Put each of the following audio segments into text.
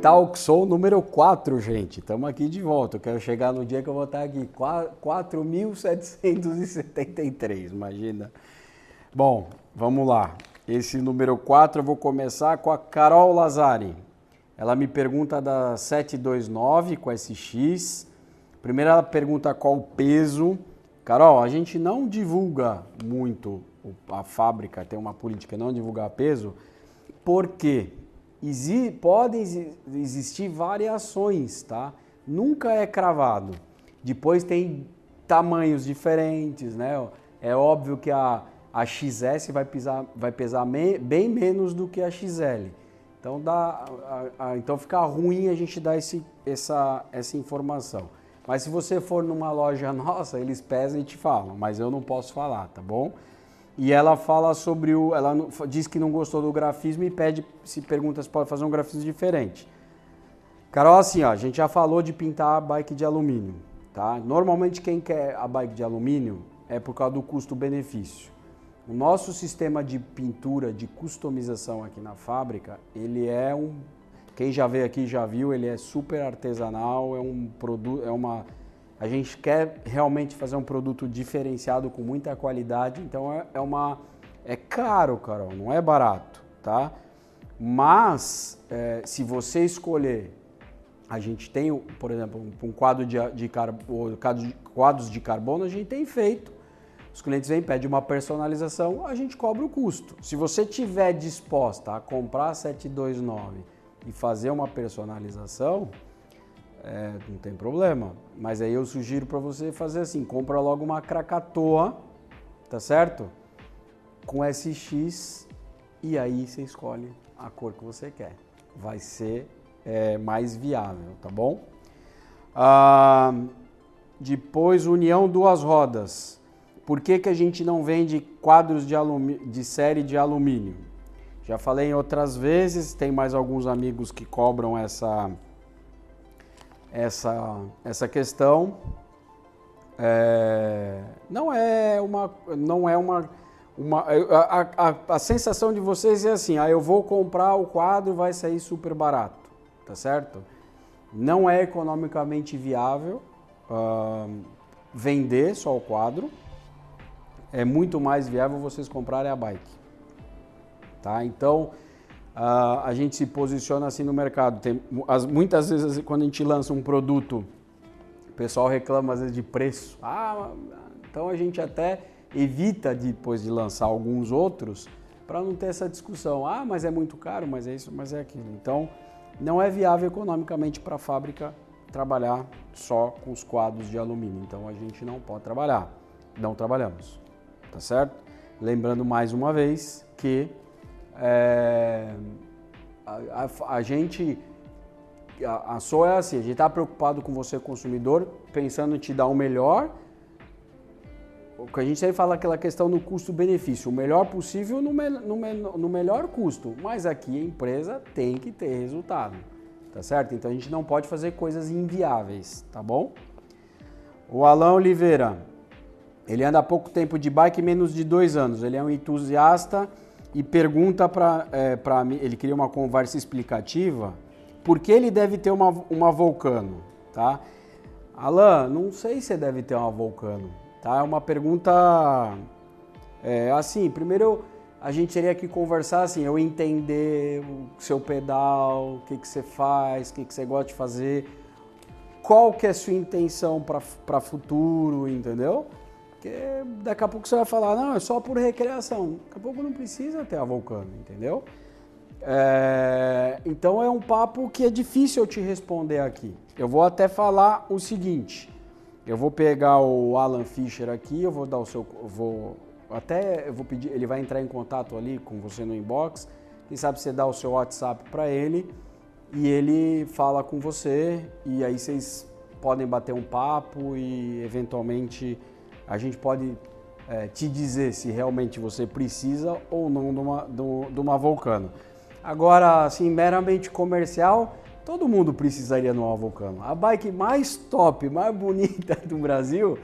Talk Show número 4, gente. Estamos aqui de volta. Eu quero chegar no dia que eu vou estar aqui. 4.773, imagina. Bom, vamos lá. Esse número 4 eu vou começar com a Carol Lazari. Ela me pergunta da 729 com SX. Primeiro ela pergunta qual o peso. Carol, a gente não divulga muito a fábrica, tem uma política de não divulgar peso, porque podem existir variações, tá? Nunca é cravado. Depois tem tamanhos diferentes, né? É óbvio que a XS vai pesar bem menos do que a XL. Então, então fica ruim a gente dar essa informação. Mas se você for numa loja nossa, eles pesam e te falam, mas eu não posso falar, tá bom? E ela fala sobre ela diz que não gostou do grafismo e pergunta se pode fazer um grafismo diferente. Carol, assim, ó, a gente já falou de pintar a bike de alumínio, tá? Normalmente quem quer a bike de alumínio é por causa do custo-benefício. O nosso sistema de pintura, de customização aqui na fábrica, ele é quem já veio aqui já viu, ele é super artesanal, a gente quer realmente fazer um produto diferenciado com muita qualidade, então é caro, Carol, não é barato, tá? Mas se você escolher, a gente tem, por exemplo, um quadros de carbono, a gente tem feito. Os clientes vêm, pedem uma personalização, a gente cobra o custo. Se você estiver disposta a comprar a 729 e fazer uma personalização, não tem problema. Mas aí eu sugiro para você fazer assim, compra logo uma Krakatoa, tá certo? Com SX e aí você escolhe a cor que você quer. Vai ser mais viável, tá bom? Depois, união duas rodas. Por que a gente não vende quadros de série de alumínio? Já falei em outras vezes, tem mais alguns amigos que cobram essa questão. A sensação de vocês é assim, eu vou comprar o quadro, vai sair super barato, tá certo? Não é economicamente viável vender só o quadro. É muito mais viável vocês comprarem a bike, tá? Então, a gente se posiciona assim no mercado. Muitas vezes, quando a gente lança um produto, o pessoal reclama às vezes de preço. Então a gente até evita depois de lançar alguns outros para não ter essa discussão. Mas é muito caro, mas é isso, mas é aquilo. Então, não é viável economicamente para a fábrica trabalhar só com os quadros de alumínio. Então, a gente não pode trabalhar. Não trabalhamos. Tá certo? Lembrando mais uma vez que a SOA é assim, a gente está preocupado com você consumidor, pensando em te dar o melhor. O que a gente sempre fala aquela questão do custo-benefício, o melhor possível no melhor custo, mas aqui a empresa tem que ter resultado, tá certo? Então a gente não pode fazer coisas inviáveis, tá bom? O Alan Oliveira, ele anda há pouco tempo de bike, menos de 2 anos. Ele é um entusiasta e pergunta para mim, ele queria uma conversa explicativa, por que ele deve ter uma Vulcano, tá? Alan, não sei se deve ter uma Vulcano, tá? É uma pergunta assim, primeiro a gente teria que conversar assim, eu entender o seu pedal, o que você faz, o que você gosta de fazer, qual que é a sua intenção para futuro, entendeu? Porque daqui a pouco você vai falar, não, é só por recreação. Daqui a pouco não precisa ter a Vulcano, entendeu? Então é um papo que é difícil eu te responder aqui. Eu vou até falar o seguinte, eu vou pegar o Alan Fischer aqui, eu vou dar eu vou pedir, ele vai entrar em contato ali com você no inbox, quem sabe você dá o seu WhatsApp para ele e ele fala com você e aí vocês podem bater um papo e eventualmente a gente pode te dizer se realmente você precisa ou não de uma Vulcano. Agora, assim, meramente comercial, todo mundo precisaria de uma Vulcano. A bike mais top, mais bonita do Brasil,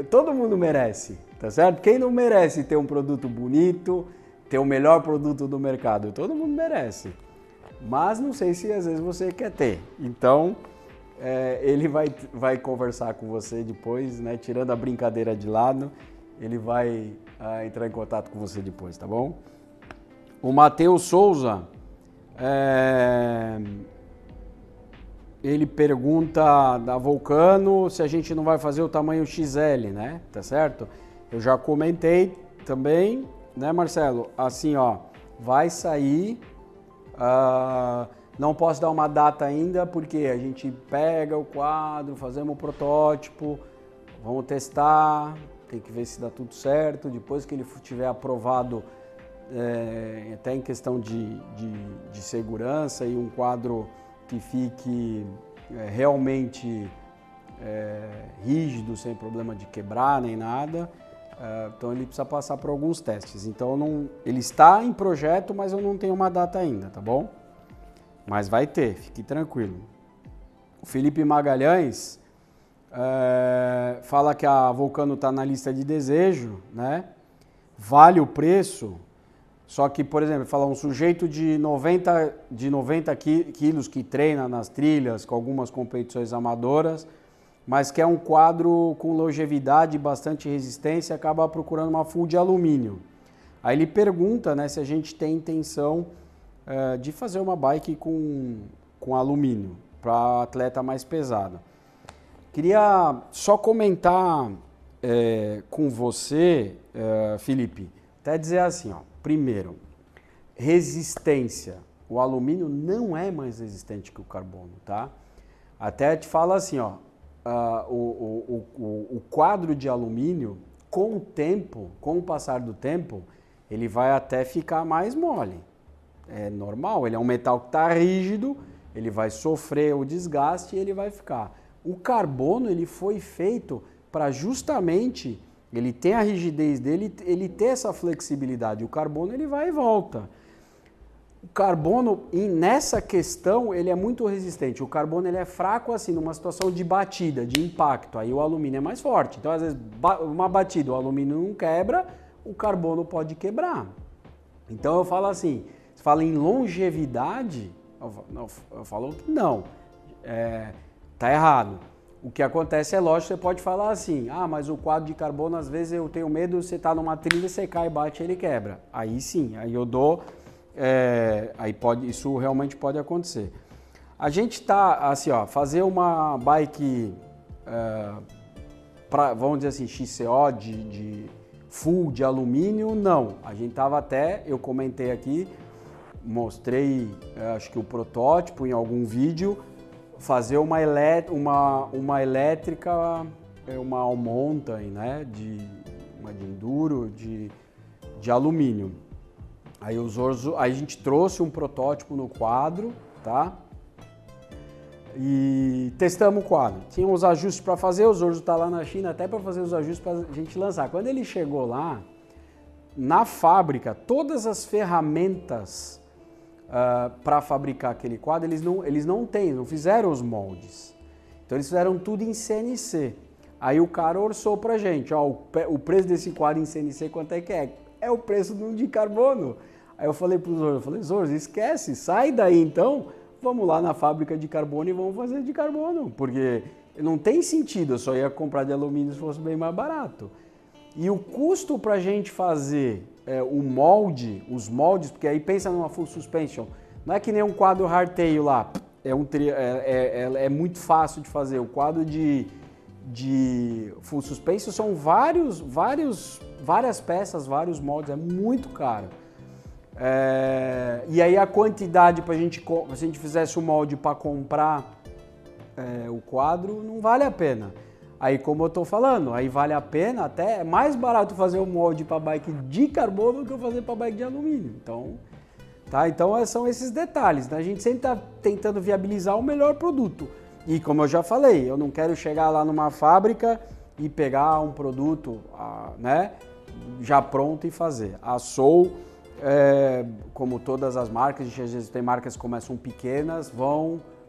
todo mundo merece, tá certo? Quem não merece ter um produto bonito, ter o melhor produto do mercado? Todo mundo merece. mas não sei se às vezes você quer ter. Então, ele vai conversar com você depois, né? Tirando a brincadeira de lado, ele vai entrar em contato com você depois, tá bom? O Matheus Souza, ele pergunta da Vulcano se a gente não vai fazer o tamanho XL, né? Tá certo? Eu já comentei também, né, Marcelo? Assim, ó, vai sair, não posso dar uma data ainda, porque a gente pega o quadro, fazemos o protótipo, vamos testar, tem que ver se dá tudo certo, depois que ele estiver aprovado, até em questão de segurança e um quadro que fique realmente rígido, sem problema de quebrar nem nada. Então ele precisa passar por alguns testes. Então ele está em projeto, mas eu não tenho uma data ainda, tá bom? Mas vai ter, fique tranquilo. O Felipe Magalhães fala que a Vulcano está na lista de desejo, né? Vale o preço, só que, por exemplo, fala um sujeito de 90 quilos que treina nas trilhas, com algumas competições amadoras, mas quer um quadro com longevidade e bastante resistência, acaba procurando uma full de alumínio. Aí ele pergunta, né, se a gente tem intenção de fazer uma bike com alumínio, para atleta mais pesado. Queria só comentar com você, Felipe, até dizer assim, ó, primeiro, resistência. O alumínio não é mais resistente que o carbono, tá? Até te falo assim, ó, o quadro de alumínio, com o tempo, com o passar do tempo, ele vai até ficar mais mole. É normal, ele é um metal que está rígido, ele vai sofrer o desgaste e ele vai ficar. O carbono, ele foi feito para justamente, ele tem a rigidez dele, ele ter essa flexibilidade. O carbono, ele vai e volta. O carbono, nessa questão, ele é muito resistente. O carbono, ele é fraco assim, numa situação de batida, de impacto. Aí o alumínio é mais forte. Então, às vezes, uma batida, o alumínio não quebra, o carbono pode quebrar. Então, eu falo assim, se fala em longevidade, eu falo que não, tá errado. O que acontece é lógico, você pode falar assim, mas o quadro de carbono, às vezes eu tenho medo, você tá numa trilha, você cai, bate, ele quebra. Aí sim, aí eu dou, isso realmente pode acontecer. A gente tá, assim, ó, fazer uma bike, vamos dizer assim, XCO de full de alumínio, não. A gente tava até, eu comentei aqui, mostrei, acho que o protótipo em algum vídeo, fazer uma elétrica, uma All Mountain, né, uma de enduro, de alumínio. Aí a gente trouxe um protótipo no quadro, tá? E testamos o quadro. Tinha uns ajustes para fazer, o Zorzo tá lá na China até para fazer os ajustes para a gente lançar. Quando ele chegou lá, na fábrica, todas as ferramentas para fabricar aquele quadro, eles não têm, não fizeram os moldes. Então eles fizeram tudo em CNC. Aí o cara orçou pra gente, ó, o preço desse quadro em CNC quanto é que é? É o preço de carbono. Aí eu falei pro Zorzo, Zorzo, esquece, sai daí então, vamos lá na fábrica de carbono e vamos fazer de carbono, porque não tem sentido, eu só ia comprar de alumínio se fosse bem mais barato. E o custo pra gente fazer os moldes, porque aí pensa numa full suspension, não é que nem um quadro hardtail lá, é muito fácil de fazer. O quadro de full suspension são várias peças, vários moldes, é muito caro. E aí a quantidade se a gente fizesse o molde para comprar o quadro, não vale a pena. Aí, como eu estou falando, aí vale a pena, até é mais barato fazer um molde para bike de carbono do que eu fazer para bike de alumínio. Então, são esses detalhes, né? A gente sempre está tentando viabilizar o melhor produto. E como eu já falei, eu não quero chegar lá numa fábrica e pegar um produto, né, já pronto e fazer. A Soul, como todas as marcas, a gente às vezes tem marcas que começam pequenas,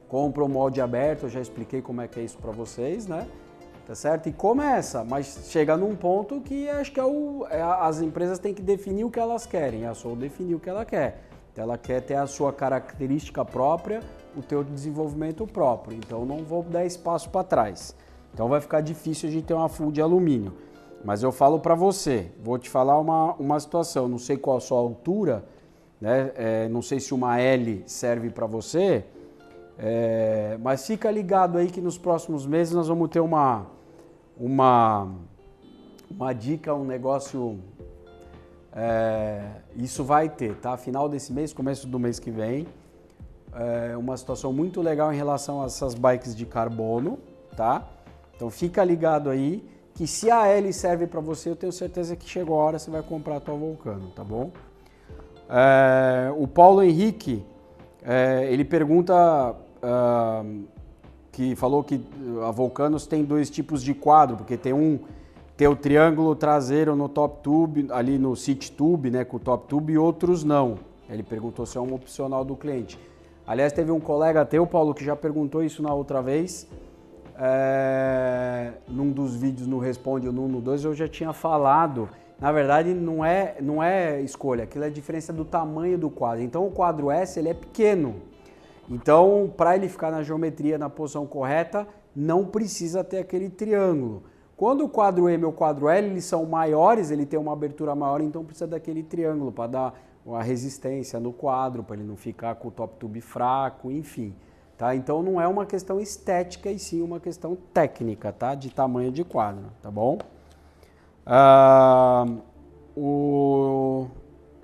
compram o molde aberto, eu já expliquei como é que é isso para vocês, né? Tá certo? E começa, mas chega num ponto que acho que as empresas têm que definir o que elas querem. A Soul definiu o que ela quer. Ela quer ter a sua característica própria, o teu desenvolvimento próprio. Então não vou dar espaço para trás. Então vai ficar difícil a gente ter uma full de alumínio. Mas eu falo para você, vou te falar uma situação, não sei qual a sua altura, né? Não sei se uma L serve para você, mas fica ligado aí que nos próximos meses nós vamos ter uma dica, um negócio, isso vai ter, tá? Final desse mês, começo do mês que vem, uma situação muito legal em relação a essas bikes de carbono, tá? Então fica ligado aí, que se a L serve para você, eu tenho certeza que chegou a hora, você vai comprar a tua Vulcano, tá bom? O Paulo Henrique, ele pergunta, que falou que a Vulcanos tem 2 tipos de quadro, porque tem o triângulo traseiro no top tube, ali no seat tube, né, com o top tube, e outros não. Ele perguntou se é um opcional do cliente. Aliás, teve um colega teu, Paulo, que já perguntou isso na outra vez. Num dos vídeos no Responde ou no 2 eu já tinha falado. Na verdade não é escolha, aquilo é a diferença do tamanho do quadro. Então o quadro S ele é pequeno, então para ele ficar na geometria, na posição correta, não precisa ter aquele triângulo. Quando o quadro M ou o quadro L eles são maiores, ele tem uma abertura maior, então precisa daquele triângulo para dar uma resistência no quadro, para ele não ficar com o top tube fraco, enfim. Tá? Então não é uma questão estética e sim uma questão técnica, tá? De tamanho de quadro, tá bom? O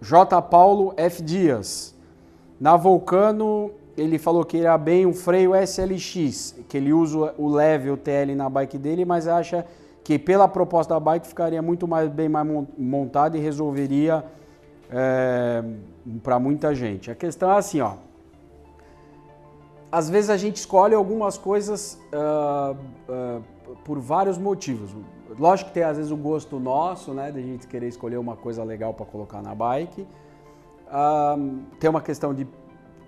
J. Paulo F. Dias, na Vulcano, ele falou que era bem um freio SLX, que ele usa o Level TL na bike dele, mas acha que pela proposta da bike ficaria muito bem mais montado e resolveria para muita gente. A questão é assim, ó. Às vezes a gente escolhe algumas coisas por vários motivos. Lógico que tem às vezes o gosto nosso, né, de a gente querer escolher uma coisa legal para colocar na bike. Tem uma questão de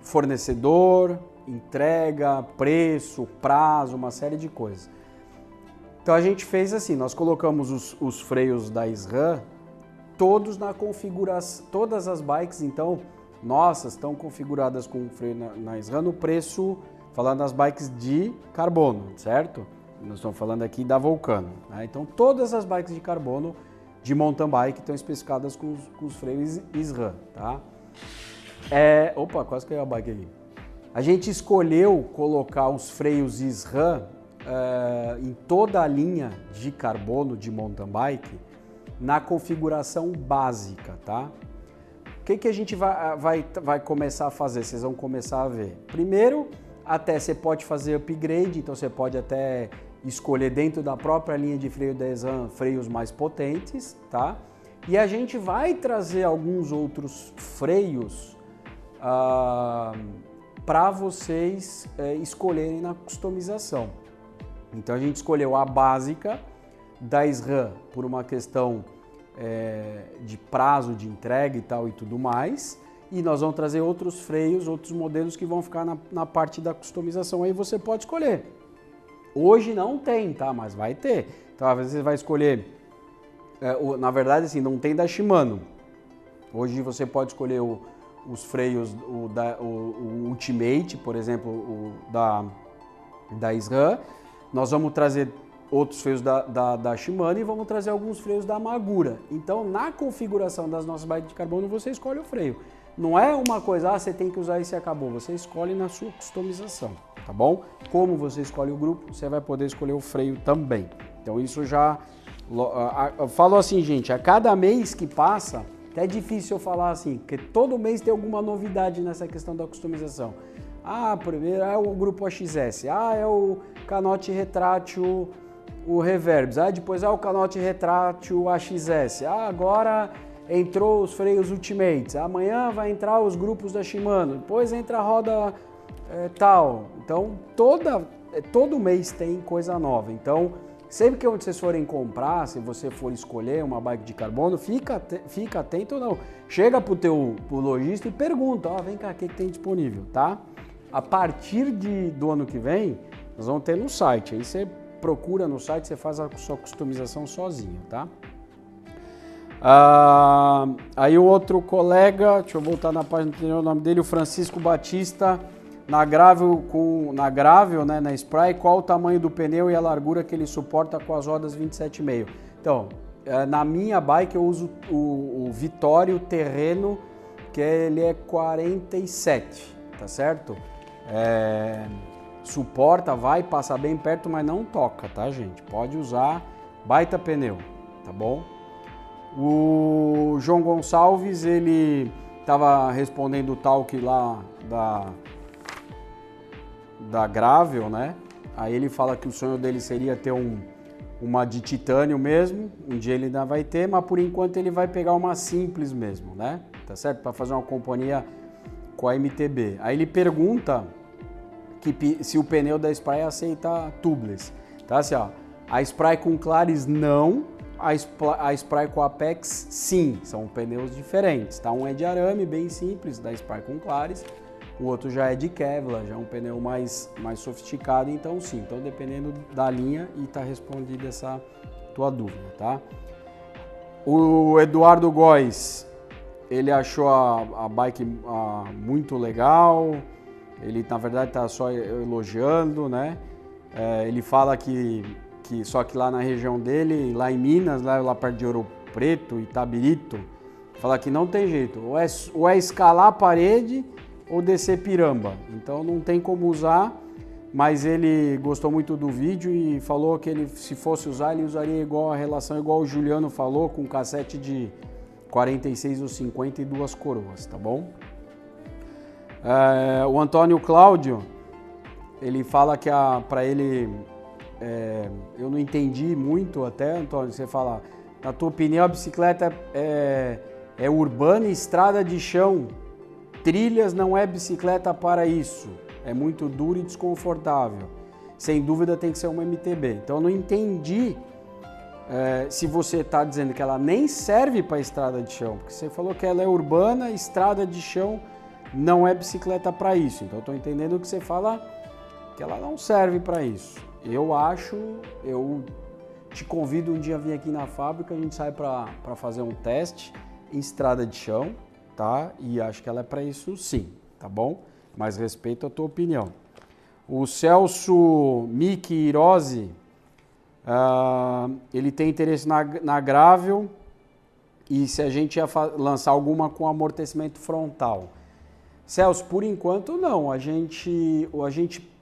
fornecedor, entrega, preço, prazo, uma série de coisas. Então a gente fez assim, nós colocamos os freios da SRAM todos na configuração, todas as bikes, então, nossas estão configuradas com freio na SRAM no preço, falando das bikes de carbono, certo? Nós estamos falando aqui da Vulcano, né? Então todas as bikes de carbono de mountain bike estão especificadas com os freios SRAM, tá? Opa, quase caiu a bike aqui. A gente escolheu colocar os freios SRAM em toda a linha de carbono de mountain bike na configuração básica, tá? O que a gente vai começar a fazer? Vocês vão começar a ver. Primeiro, até você pode fazer upgrade, então você pode até escolher dentro da própria linha de freio da SRAM freios mais potentes, tá? E a gente vai trazer alguns outros freios para vocês escolherem na customização. Então a gente escolheu a básica da SRAM por uma questão de prazo de entrega e tal e tudo mais, e nós vamos trazer outros freios, outros modelos que vão ficar na parte da customização, aí você pode escolher. Hoje não tem, tá? Mas vai ter. Então às vezes você vai escolher, na verdade assim, não tem da Shimano. Hoje você pode escolher os freios, o Ultimate, por exemplo, da SRAM. Nós vamos trazer outros freios da Shimano e vamos trazer alguns freios da Magura. Então, na configuração das nossas bikes de carbono, você escolhe o freio. Não é uma coisa, você tem que usar isso e acabou. Você escolhe na sua customização, tá bom? Como você escolhe o grupo, você vai poder escolher o freio também. Então, isso já... Eu falo assim, gente, a cada mês que passa, até é difícil eu falar assim, porque todo mês tem alguma novidade nessa questão da customização. Primeiro é o grupo AXS, é o canote retrátil, o Reverbs, depois é o canote retrátil AXS, agora entrou os freios Ultimates, amanhã vai entrar os grupos da Shimano, depois entra a roda tal. Então todo mês tem coisa nova. Então sempre que vocês forem comprar, se você for escolher uma bike de carbono, fica atento ou não. Chega pro lojista e pergunta, vem cá, o que tem disponível, tá? A partir do ano que vem, nós vamos ter no site, aí você procura no site, você faz a sua customização sozinho, tá? Aí o outro colega, deixa eu voltar na página anterior, o nome dele, o Francisco Batista, na Gravel, né, na Spry, qual o tamanho do pneu e a largura que ele suporta com as rodas 27,5? Então, na minha bike eu uso o Vittorio Terreno, que ele é 47, tá certo? Suporta, vai, passa bem perto, mas não toca, tá, gente? Pode usar, baita pneu, tá bom? O João Gonçalves, ele estava respondendo o talk lá da Gravel, né? Aí ele fala que o sonho dele seria ter uma de titânio mesmo, um dia ele ainda vai ter, mas por enquanto ele vai pegar uma simples mesmo, né? Tá certo? Para fazer uma companhia com a MTB. Aí ele pergunta se o pneu da Spry aceita tubeless, tá? Assim, ó, a Spry com Claris não, a Spry com Apex sim, são pneus diferentes, tá? Um é de arame, bem simples, da Spry com Claris, o outro já é de Kevlar, já é um pneu mais sofisticado, então sim, então dependendo da linha, e tá respondida essa tua dúvida, tá? O Eduardo Góes, ele achou a bike muito legal, ele na verdade tá só elogiando, né? Ele fala que só que lá na região dele, lá em Minas, lá perto de Ouro Preto, Itabirito, fala que não tem jeito, ou é escalar a parede ou descer piramba, então não tem como usar, mas ele gostou muito do vídeo e falou que ele, se fosse usar, ele usaria igual a relação, igual o Juliano falou, com cassete de 46 ou 52 coroas, tá bom? O Antônio Cláudio, ele fala que para ele, eu não entendi muito até, Antônio, você fala, na tua opinião a bicicleta é urbana e estrada de chão, trilhas não é bicicleta para isso, é muito duro e desconfortável, sem dúvida tem que ser uma MTB, então eu não entendi se você está dizendo que ela nem serve para estrada de chão, porque você falou que ela é urbana, estrada de chão não é bicicleta para isso, então eu estou entendendo que você fala que ela não serve para isso. Eu te convido um dia a vir aqui na fábrica, a gente sai para fazer um teste em estrada de chão, tá? E acho que ela é para isso sim, tá bom? Mas respeito a tua opinião. O Celso Miki Hirose, ele tem interesse na Gravel e se a gente ia lançar alguma com amortecimento frontal. Celso, por enquanto não, a gente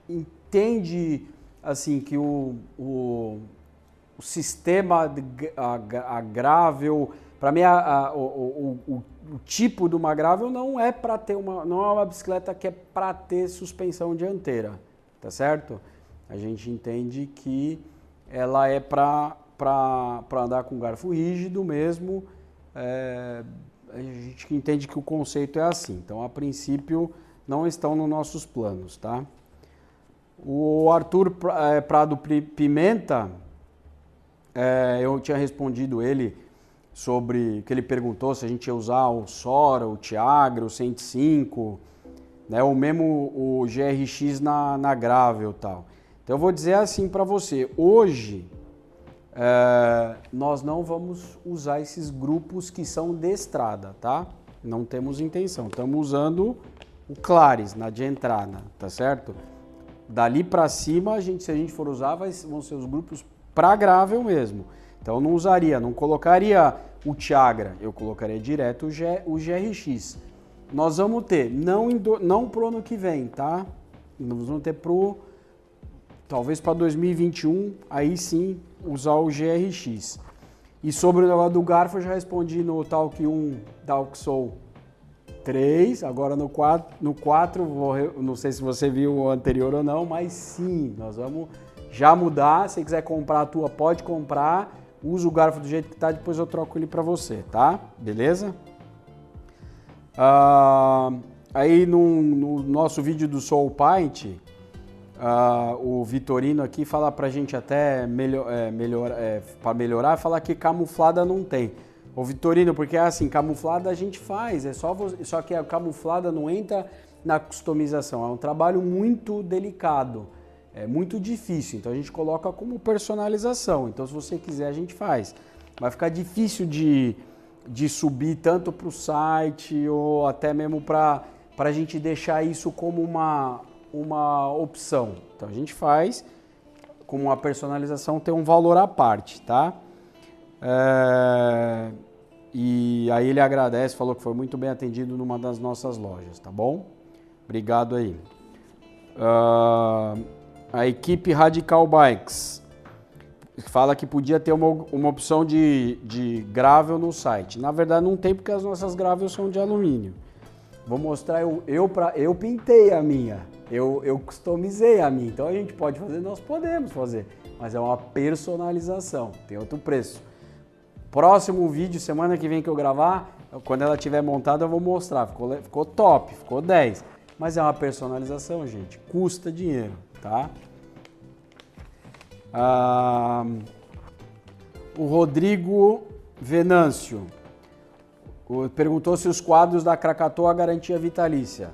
entende assim que o sistema a Gravel, para mim o tipo de uma Gravel não é para ter não é uma bicicleta que é para ter suspensão dianteira, tá certo? A gente entende que ela é para andar com garfo rígido mesmo. A gente entende que o conceito é assim, então a princípio não estão nos nossos planos, tá? O Arthur Prado Pimenta, eu tinha respondido ele sobre, que ele perguntou se a gente ia usar o Sora, o Tiagra, o 105, né, ou mesmo o GRX na Gravel e tal. Então eu vou dizer assim para você, hoje nós não vamos usar esses grupos que são de estrada, tá? Não temos intenção, estamos usando o Claris de entrada, tá certo? Dali para cima, se a gente for usar, vão ser os grupos para Gravel mesmo. Então não usaria, não colocaria o Tiagra, eu colocaria direto o GRX. Nós vamos ter, não pro ano que vem, tá? Nós vamos ter talvez para 2021, aí sim, usar o GRX. E sobre o negócio do garfo, eu já respondi no Talk 1 da Auxol 3, agora no 4, não sei se você viu o anterior ou não, mas sim, nós vamos já mudar. Se quiser comprar a tua, pode comprar, usa o garfo do jeito que tá, depois eu troco ele para você, tá? Beleza? Aí no nosso vídeo do Soul Paint, o Vitorino aqui fala pra gente até para melhorar, falar que camuflada não tem. Ô Vitorino, porque assim, camuflada a gente faz, só que a camuflada não entra na customização, é um trabalho muito delicado, é muito difícil, então a gente coloca como personalização, então se você quiser a gente faz. Vai ficar difícil de de subir tanto para o site ou até mesmo para a gente deixar isso como uma opção. Então a gente faz, como uma personalização tem um valor à parte, tá? E aí ele agradece, falou que foi muito bem atendido numa das nossas lojas, tá bom? Obrigado aí. A equipe Radical Bikes fala que podia ter uma opção de gravel no site. Na verdade não tem, porque as nossas gravels são de alumínio. Vou mostrar, eu pintei a minha, eu customizei a minha, então a gente pode fazer, nós podemos fazer, mas é uma personalização, tem outro preço. Próximo vídeo, semana que vem que eu gravar, quando ela estiver montada eu vou mostrar, ficou top, ficou 10, mas é uma personalização, gente, custa dinheiro, tá? O Rodrigo Venâncio perguntou se os quadros da Krakatoa garantia vitalícia.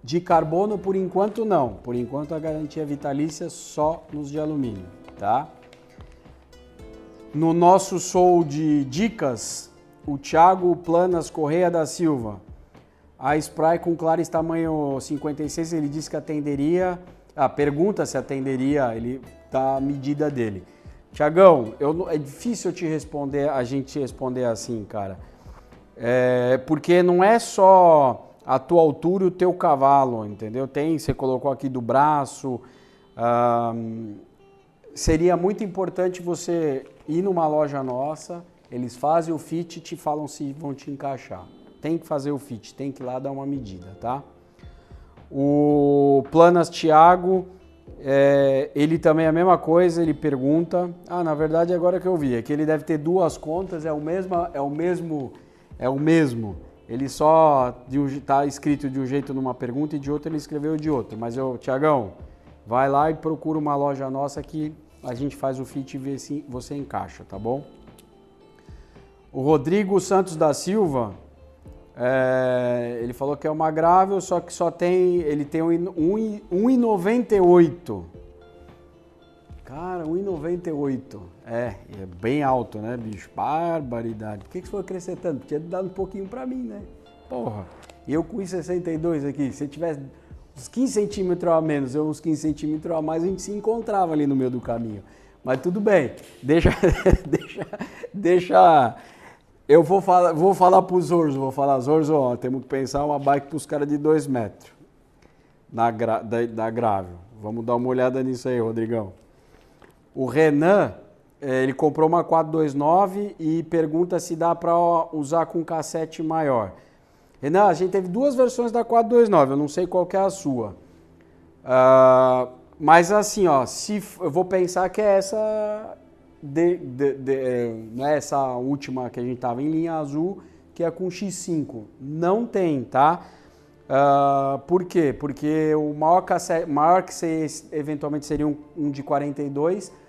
De carbono, por enquanto, não. Por enquanto, a garantia vitalícia só nos de alumínio, tá? No nosso show de dicas, o Thiago Planas Correia da Silva, a Spray com Claris tamanho 56, ele disse que atenderia... pergunta se atenderia, ele dá a medida dele. Tiagão, é difícil a gente responder assim, cara. Porque não é só a tua altura e o teu cavalo, entendeu? Você colocou aqui do braço. Seria muito importante você ir numa loja nossa, eles fazem o fit e te falam se vão te encaixar. Tem que fazer o fit, tem que ir lá dar uma medida, tá? O Planas Thiago, ele também é a mesma coisa, ele pergunta... na verdade agora que eu vi, é que ele deve ter duas contas, é o mesmo, ele só está escrito de um jeito numa pergunta e de outro ele escreveu de outro. Mas, Thiagão, vai lá e procura uma loja nossa que a gente faz o fit e vê se você encaixa, tá bom? O Rodrigo Santos da Silva, ele falou que é uma gravel, só que ele tem 1,98. Cara, 1,98. É bem alto, né, bicho? Barbaridade. Por que você foi crescer tanto? Tinha dado um pouquinho pra mim, né? Porra. E eu com 1,62 aqui, se eu tivesse uns 15 centímetros a menos, eu uns 15 centímetros a mais, a gente se encontrava ali no meio do caminho. Mas tudo bem. Deixa... Eu vou falar pro Zorzo, Zorzo, ó, temos que pensar uma bike pros caras de 2 metros da gravel. Vamos dar uma olhada nisso aí, Rodrigão. O Renan, ele comprou uma 429 e pergunta se dá para usar com cassete maior. Renan, a gente teve 2 versões da 429, eu não sei qual que é a sua. Mas assim, ó, eu vou pensar que é essa... não é essa última que a gente tava em linha azul, que é com X5. Não tem, tá? Por quê? Porque o maior que eventualmente seria um de 42.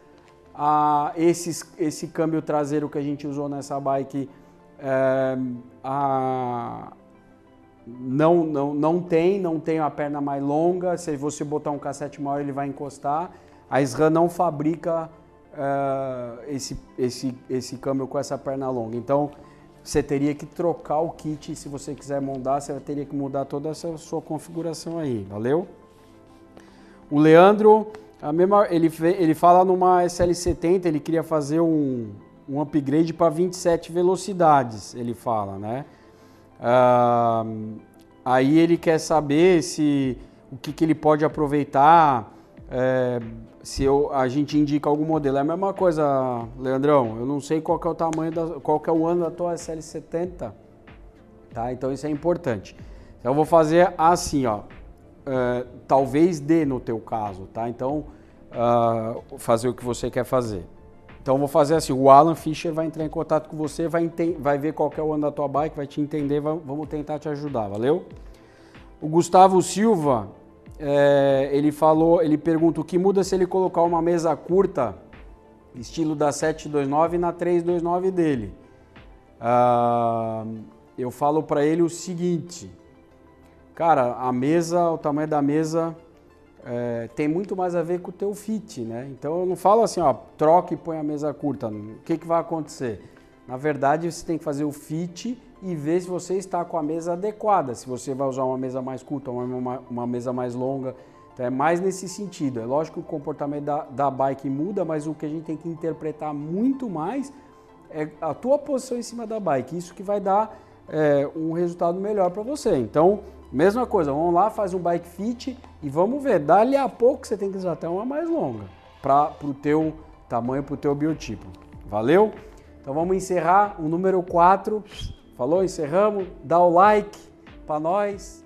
Esse câmbio traseiro que a gente usou nessa bike não tem a perna mais longa. Se você botar um cassete maior, ele vai encostar. A SRAM não fabrica esse câmbio com essa perna longa. Então, você teria que trocar o kit. Se você quiser mudar, você teria que mudar toda essa sua configuração aí. Valeu? O Leandro, ele fala numa SL70, ele queria fazer um upgrade para 27 velocidades, ele fala, né? Aí ele quer saber o que ele pode aproveitar, se a gente indica algum modelo. É a mesma coisa, Leandrão, eu não sei qual que é o tamanho, qual que é o ano da tua SL70, tá? Então isso é importante. Então eu vou fazer assim, ó, talvez dê no teu caso, tá? Então, fazer o que você quer fazer. Então eu vou fazer assim, o Alan Fischer vai entrar em contato com você, vai ver qual que é o ano da tua bike, vai te entender, vamos tentar te ajudar, valeu? O Gustavo Silva, ele pergunta o que muda se ele colocar uma mesa curta, estilo da 729 na 329 dele. Eu falo para ele o seguinte, cara, o tamanho da mesa tem muito mais a ver com o teu fit, né? Então eu não falo assim, ó, troca e põe a mesa curta. O que vai acontecer? Na verdade, você tem que fazer o fit e ver se você está com a mesa adequada, se você vai usar uma mesa mais curta ou uma mesa mais longa. Então é mais nesse sentido. É lógico que o comportamento da bike muda, mas o que a gente tem que interpretar muito mais é a tua posição em cima da bike. Isso que vai dar um resultado melhor para você. Então, mesma coisa, vamos lá, faz um bike fit e vamos ver. Dali a pouco você tem que usar até uma mais longa para o teu tamanho, para o teu biotipo. Valeu? Então vamos encerrar o número 4. Falou? Encerramos. Dá o like para nós.